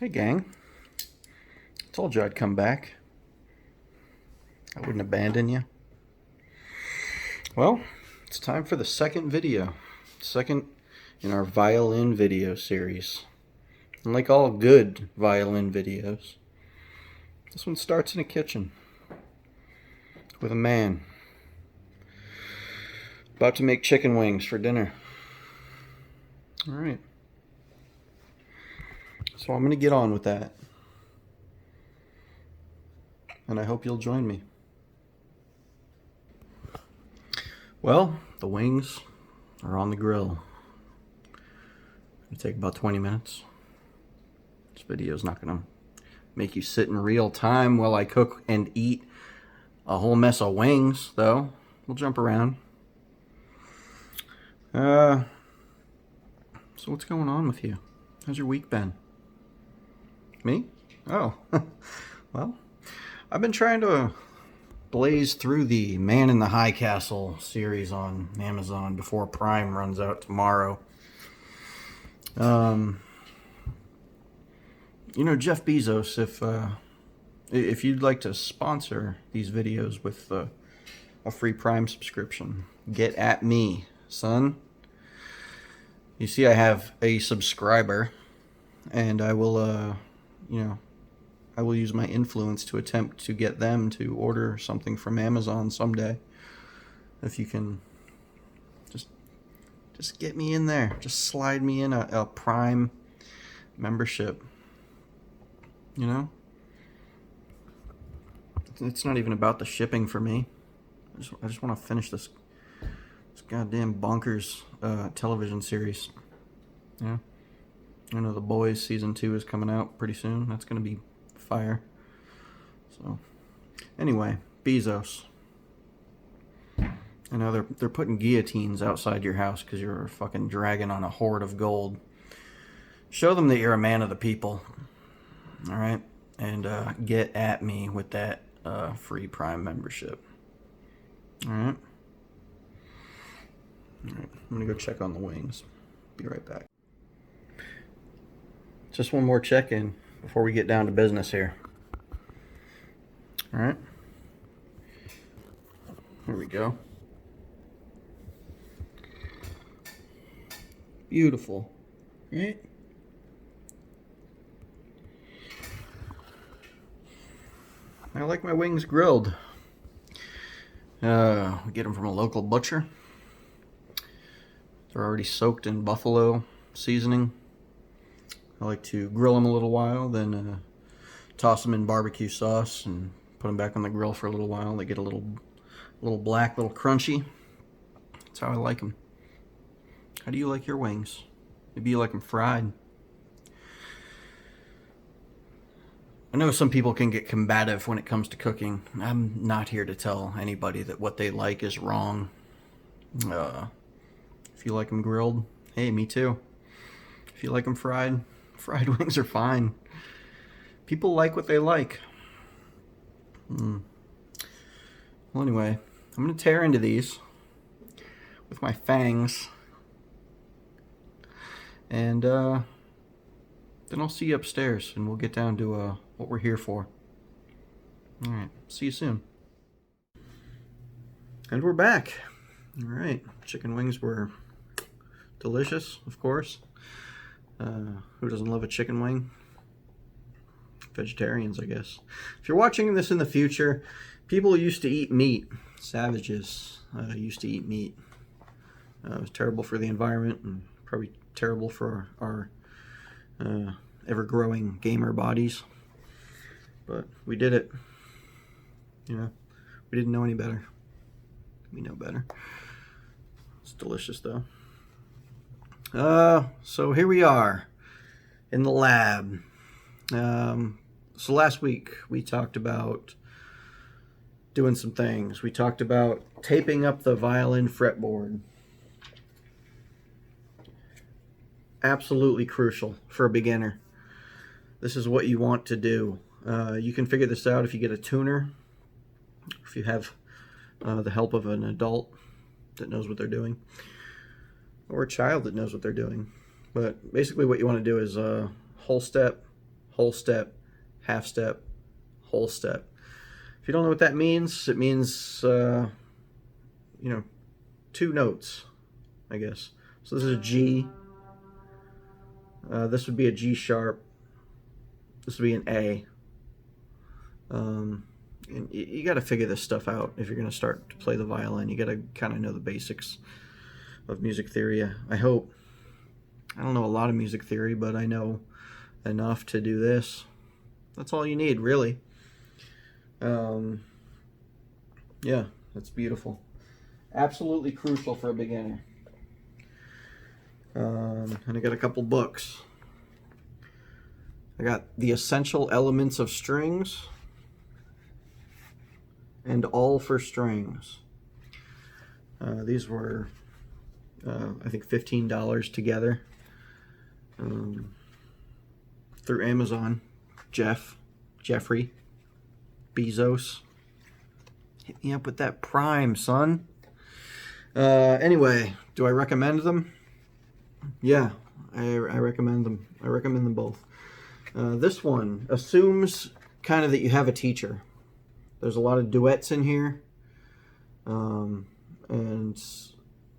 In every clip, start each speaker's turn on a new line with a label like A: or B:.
A: Hey gang, told you I'd come back. I wouldn't abandon you. Well, it's time for the second video. Second in our violin video series. And like all good violin videos, this one starts in a kitchen with a man about to make chicken wings for dinner. Alright. So I'm going to get on with that. And I hope you'll join me. Well, the wings are on the grill. It'll take about 20 minutes. This video is not going to make you sit in real time while I cook and eat a whole mess of wings, though. We'll jump around. So what's going on with you? How's your week been? Me? Oh, well, I've been trying to blaze through the Man in the High Castle series on Amazon before Prime runs out tomorrow. You know, Jeff Bezos, if you'd like to sponsor these videos with a free Prime subscription, get at me, son. You see, I have a subscriber, and I will, I will use my influence to attempt to get them to order something from Amazon someday. If you can just get me in there. Just slide me in a Prime membership. You know? It's not even about the shipping for me. I just want to finish this goddamn bonkers television series. Yeah. I know The Boys season 2 is coming out pretty soon. That's going to be fire. So, anyway, Bezos. I know they're putting guillotines outside your house because you're fucking dragging on a hoard of gold. Show them that you're a man of the people. All right? And get at me with that free Prime membership. All right? All right, I'm going to go check on the wings. Be right back. Just one more check-in before we get down to business here. All right. Here we go. Beautiful, right? I like my wings grilled. We get them from a local butcher. They're already soaked in buffalo seasoning. I like to grill them a little while, then toss them in barbecue sauce and put them back on the grill for a little while. They get a little black, little crunchy. That's how I like them. How do you like your wings? Maybe you like them fried. I know some people can get combative when it comes to cooking. I'm not here to tell anybody that what they like is wrong. If you like them grilled, hey, me too. If you like them fried wings are fine. People like what they like. Well, anyway, I'm going to tear into these with my fangs. And then I'll see you upstairs and we'll get down to what we're here for. All right, see you soon. And we're back. All right, chicken wings were delicious, of course. Who doesn't love a chicken wing? Vegetarians, I guess. If you're watching this in the future, people used to eat meat. Savages used to eat meat. It was terrible for the environment and probably terrible for our ever-growing gamer bodies. But we did it. You know, we didn't know any better. We know better. It's delicious, though. So here we are in the lab. So last week we talked about doing some things. We talked about taping up the violin fretboard. Absolutely crucial for a beginner. This is what you want to do. You can figure this out if you get a tuner, if you have the help of an adult that knows what they're doing, or a child that knows what they're doing. But basically what you want to do is whole step, whole step, half step, whole step. If you don't know what that means, it means, two notes, I guess. So this is a G. This would be a G sharp. This would be an A. And you got to figure this stuff out if you're going to start to play the violin. You got to kind of know the basics of music theory. I hope. I don't know a lot of music theory, but I know enough to do this. That's all you need, really. Yeah, that's beautiful. Absolutely crucial for a beginner. And I got a couple books. I got The Essential Elements of Strings and All for Strings. These were, I think, $15 together through Amazon. Jeffrey Bezos. Hit me up with that Prime, son. Anyway, do I recommend them? Yeah, I recommend them. I recommend them both. This one assumes kind of that you have a teacher. There's a lot of duets in here, and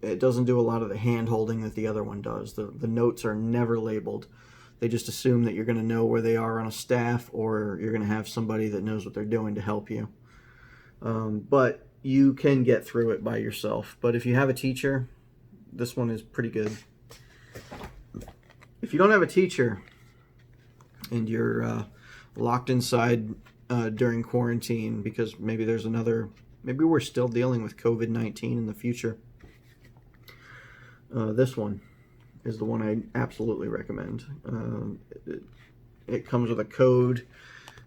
A: it doesn't do a lot of the hand-holding that the other one does. The notes are never labeled. They just assume that you're going to know where they are on a staff, or you're going to have somebody that knows what they're doing to help you. But you can get through it by yourself. But if you have a teacher, this one is pretty good. If you don't have a teacher and you're locked inside during quarantine because maybe maybe we're still dealing with COVID-19 in the future, this one is the one I absolutely recommend. It comes with a code.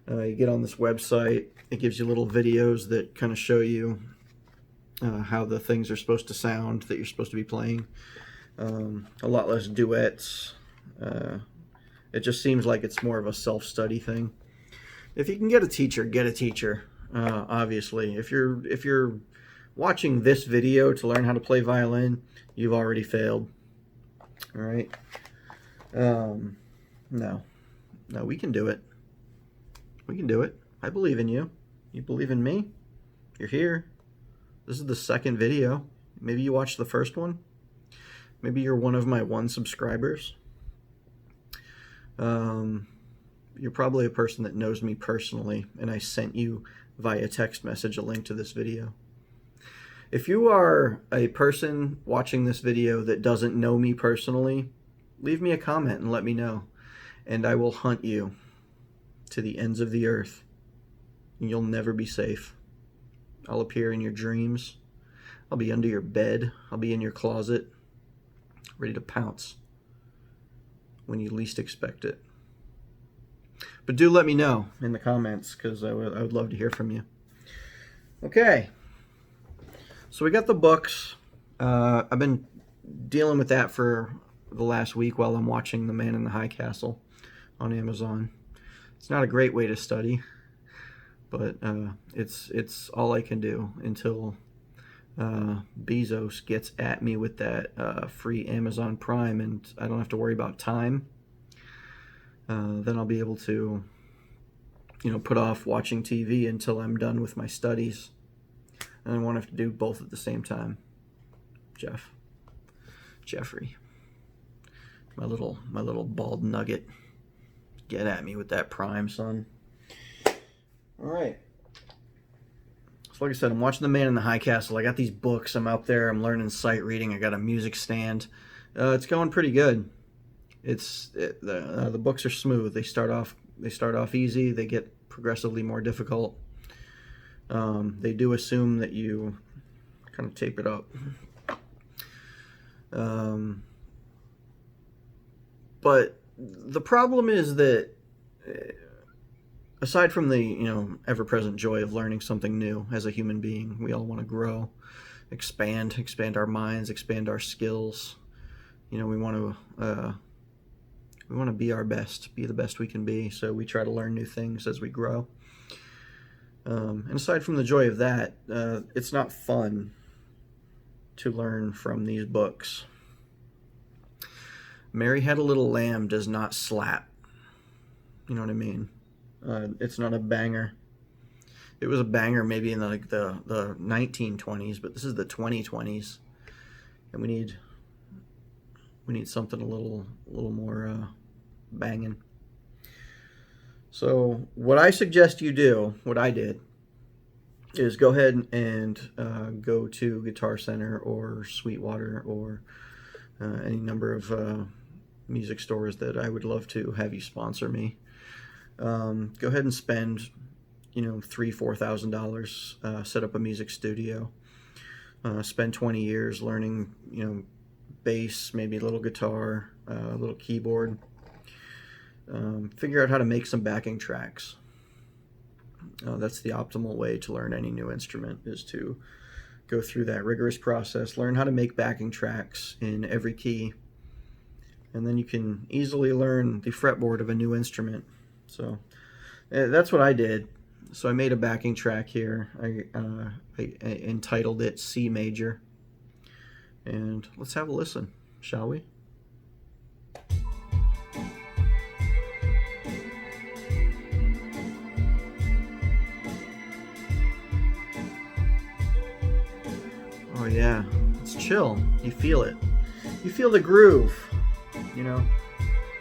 A: You get on this website. It gives you little videos that kind of show you how the things are supposed to sound that you're supposed to be playing. A lot less duets. It just seems like it's more of a self-study thing. If you can get a teacher, get a teacher. Obviously, if you're watching this video to learn how to play violin, you've already failed. All right. No, we can do it. We can do it. I believe in you. You believe in me? You're here. This is the second video. Maybe you watched the first one. Maybe you're one of my 1 subscribers. You're probably a person that knows me personally, and I sent you via text message a link to this video. If you are a person watching this video that doesn't know me personally, leave me a comment and let me know, and I will hunt you to the ends of the earth. You'll never be safe. I'll appear in your dreams. I'll be under your bed. I'll be in your closet, ready to pounce when you least expect it. But do let me know in the comments, because I would love to hear from you. Okay. So we got the books. I've been dealing with that for the last week while I'm watching The Man in the High Castle on Amazon. It's not a great way to study, but it's all I can do until Bezos gets at me with that free Amazon Prime, and I don't have to worry about time. Then I'll be able to, put off watching TV until I'm done with my studies, and I won't have to do both at the same time. Jeffrey, my little bald nugget, get at me with that Prime, son. All right. So like I said, I'm watching The Man in the High Castle. I got these books. I'm out there. I'm learning sight reading. I got a music stand. It's going pretty good. The books are smooth. They start off easy. They get progressively more difficult. They do assume that you kind of tape it up. But the problem is that aside from the ever-present joy of learning something new as a human being, we all want to grow, expand our minds, expand our skills. We want to be our best, be the best we can be. So we try to learn new things as we grow. And aside from the joy of that, it's not fun to learn from these books. Mary Had a Little Lamb does not slap. You know what I mean? It's not a banger. It was a banger maybe in the 1920s, but this is the 2020s, and we need something a little more banging. So what I suggest you do, what I did, is go ahead and go to Guitar Center or Sweetwater or any number of music stores that I would love to have you sponsor me. Go ahead and spend, $3,000-$4,000, set up a music studio. Spend 20 years learning, bass, maybe a little guitar, a little keyboard. Figure out how to make some backing tracks. That's the optimal way to learn any new instrument, is to go through that rigorous process, learn how to make backing tracks in every key, and then you can easily learn the fretboard of a new instrument. So that's what I did. So I made a backing track here. I entitled it C Major. And let's have a listen, shall we? Oh yeah, it's chill. You feel it. You feel the groove,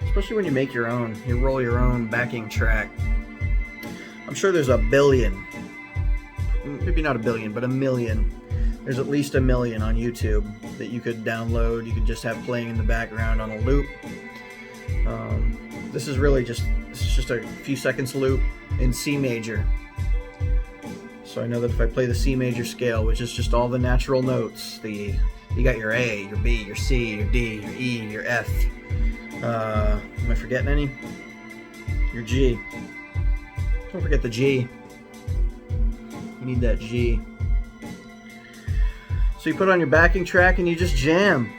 A: especially when you make your own. You roll your own backing track. I'm sure there's a billion, maybe not a billion, but a million. There's at least a million on YouTube that you could download. You could just have playing in the background on a loop. This is just a few seconds loop in C major. So I know that if I play the C major scale, which is just all the natural notes, you got your A, your B, your C, your D, your E, your F. Am I forgetting any? Your G. Don't forget the G. You need that G. So you put on your backing track and you just jam,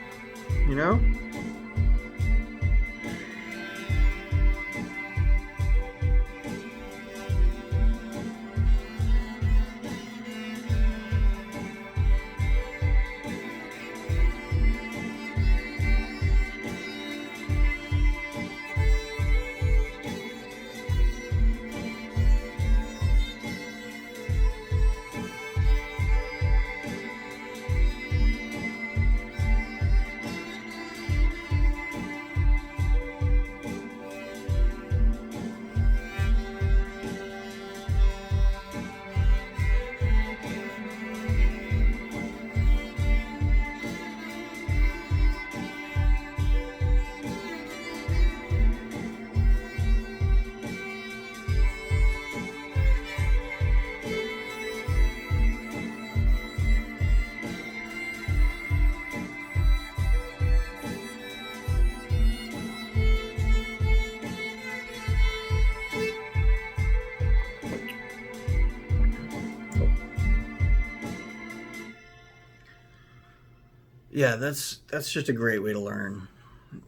A: Yeah, that's just a great way to learn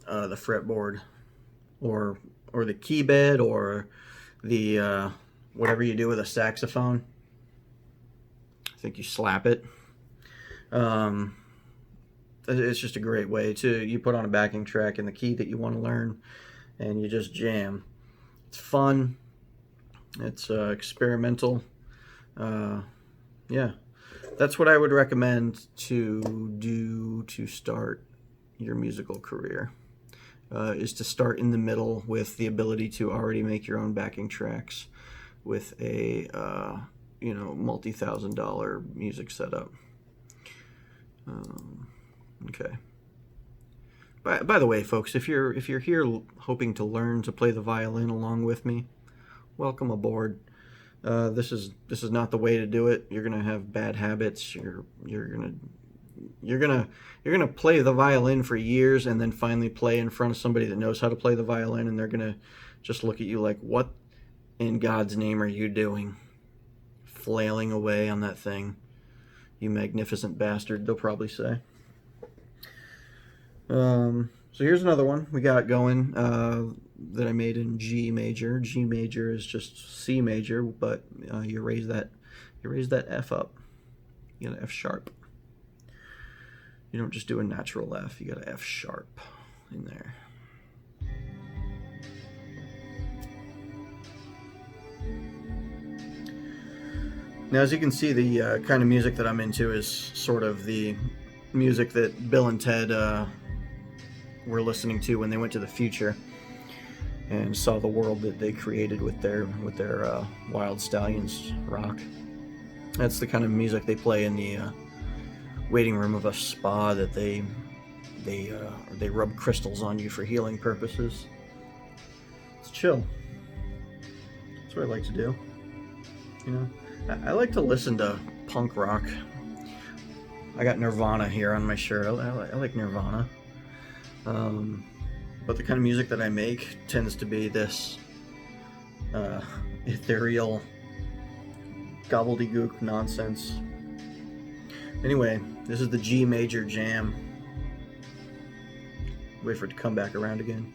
A: the fretboard, or the key bed, or the whatever you do with a saxophone. I think you slap it. It's just a great way you put on a backing track in the key that you want to learn, and you just jam. It's fun. It's experimental. Yeah. That's what I would recommend to do to start your musical career, is to start in the middle with the ability to already make your own backing tracks with a multi-$1,000 music setup. Okay. By the way, folks, if you're here hoping to learn to play the violin along with me, welcome aboard. This is not the way to do it. You're gonna have bad habits. You're gonna play the violin for years, and then finally play in front of somebody that knows how to play the violin, and they're gonna just look at you like, "What in God's name are you doing? Flailing away on that thing, you magnificent bastard," they'll probably say. So here's another one we got going that I made in G major. G major is just C major, but you raise that F up. You got an F sharp. You don't just do a natural F. You got an F sharp in there. Now, as you can see, the kind of music that I'm into is sort of the music that Bill and Ted were listening to when they went to the future and saw the world that they created with their Wild Stallions rock. That's the kind of music they play in the waiting room of a spa that they rub crystals on you for healing purposes. It's chill. That's what I like to do. You know, I like to listen to punk rock. I got Nirvana here on my shirt. I like Nirvana. But the kind of music that I make tends to be this ethereal gobbledygook nonsense. Anyway, this is the G major jam. Wait for it to come back around again.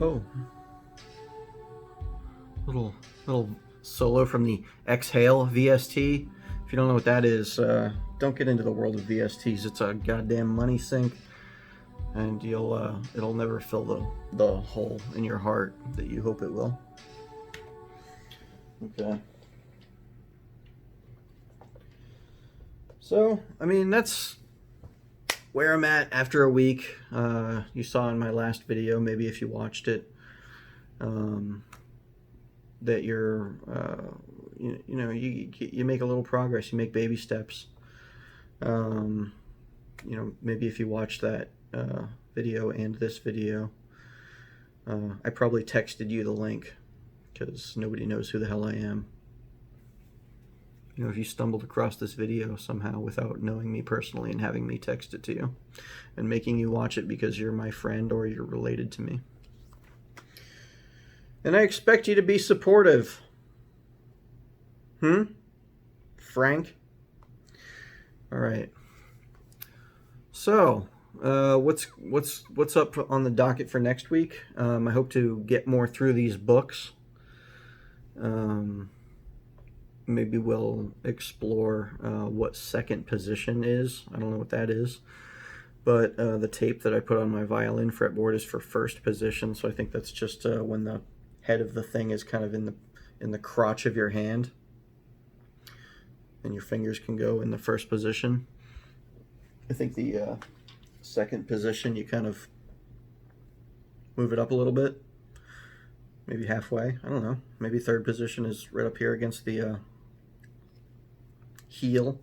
A: Oh, little solo from the Exhale VST. If you don't know what that is, don't get into the world of VSTs. It's a goddamn money sink, and it'll never fill the hole in your heart that you hope it will. Okay. So, I mean, that's where I'm at after a week. You saw in my last video, maybe if you watched it, that you're, you make a little progress, you make baby steps. Maybe if you watch that video and this video, I probably texted you the link because nobody knows who the hell I am. You know, if you stumbled across this video somehow without knowing me personally and having me text it to you and making you watch it because you're my friend or you're related to me. And I expect you to be supportive. Frank? All right. So, what's up on the docket for next week? I hope to get more through these books. Maybe we'll explore what second position is. I don't know what that is. But the tape that I put on my violin fretboard is for first position, so I think that's just when the head of the thing is kind of in the crotch of your hand. And your fingers can go in the first position. I think the second position, you kind of move it up a little bit. Maybe halfway. I don't know. Maybe third position is right up here against the heel,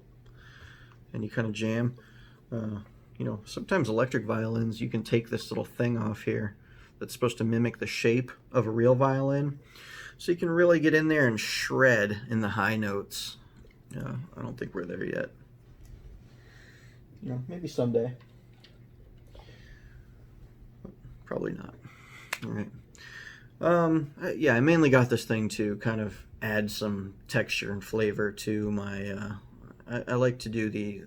A: and you kind of jam. Sometimes electric violins, you can take this little thing off here that's supposed to mimic the shape of a real violin, so you can really get in there and shred in the high notes. I don't think we're there yet. Maybe someday. Probably not. All right. I mainly got this thing to kind of add some texture and flavor to my I like to do the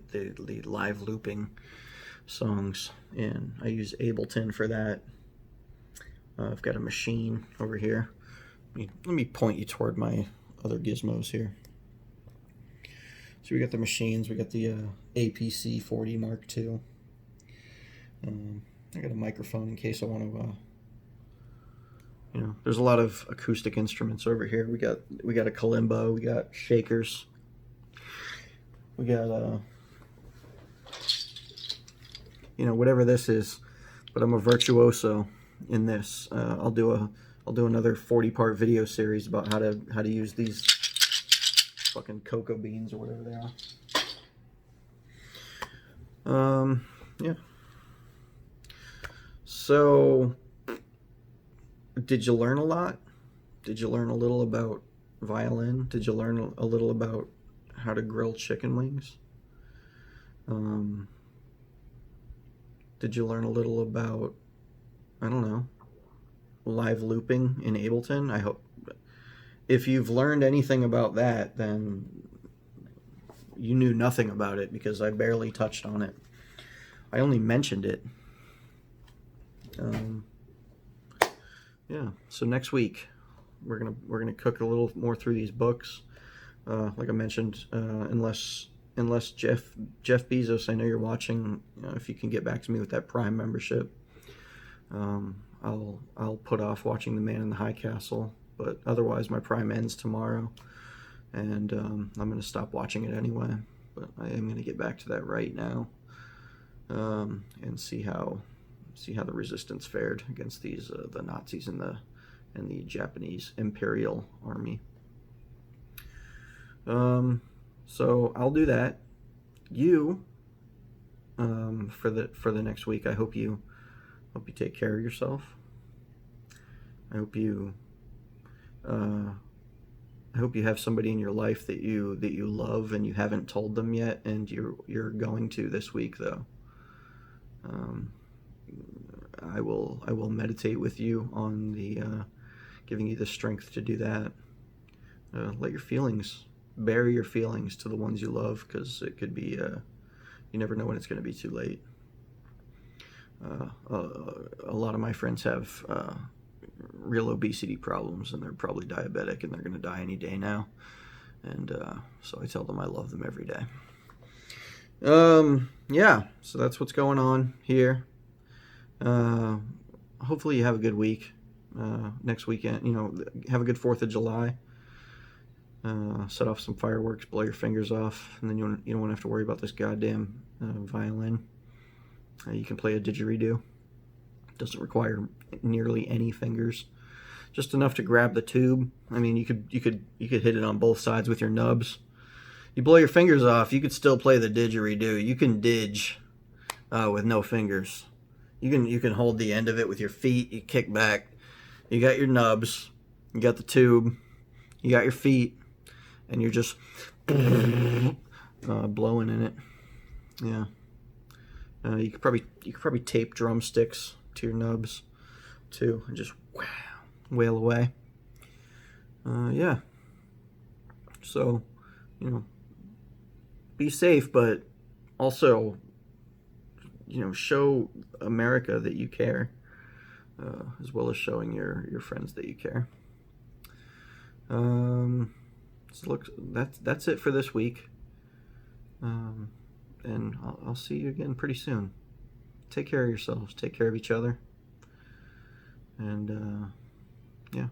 A: live looping songs, and I use Ableton for that. I've got a machine over here. Let me point you toward my other gizmos here. So we got the machines. We got the APC 40 Mark II. I got a microphone in case I want to. There's a lot of acoustic instruments over here. We got a kalimba. We got shakers. We got whatever this is, but I'm a virtuoso in this. I'll do another 40-part video series about how to use these fucking cocoa beans or whatever they are. Yeah. So, did you learn a lot? Did you learn a little about violin? Did you learn a little about how to grill chicken wings? Did you learn a little about, I don't know, live looping in Ableton? I hope. If you've learned anything about that, then you knew nothing about it, because I barely touched on it. I only mentioned it. Yeah, so next week we're gonna cook a little more through these books. Like I mentioned, unless Jeff Bezos, I know you're watching, if you can get back to me with that Prime membership, I'll put off watching The Man in the High Castle. But otherwise, my Prime ends tomorrow, and I'm gonna stop watching it anyway. But I am gonna get back to that right now, and see how the resistance fared against these the Nazis and the Japanese Imperial Army. So I'll do that. You, for the next week, I hope you take care of yourself. I hope you have somebody in your life that you love and you haven't told them yet, and you're going to this week, though. I will meditate with you on the giving you the strength to do that. Let your feelings, bury your feelings to the ones you love, because it could be you never know when it's going to be too late. A lot of my friends have real obesity problems, and they're probably diabetic, and they're going to die any day now. And so I tell them I love them every day. Yeah, so that's what's going on here. Hopefully you have a good week. Next weekend, have a good 4th of July. Set off some fireworks, blow your fingers off, and then you don't want to have to worry about this goddamn violin. You can play a didgeridoo. Doesn't require nearly any fingers, just enough to grab the tube. I mean, you could hit it on both sides with your nubs. You blow your fingers off, you could still play the didgeridoo. You can didge with no fingers. You can hold the end of it with your feet. You kick back. You got your nubs. You got the tube. You got your feet, and you're just blowing in it. Yeah. You could probably tape drumsticks to your nubs too, and just wail away. Yeah. So, be safe, but also, show America that you care, as well as showing your friends that you care. So look, that's it for this week. And I'll see you again pretty soon. Take care of yourselves. Take care of each other. And yeah.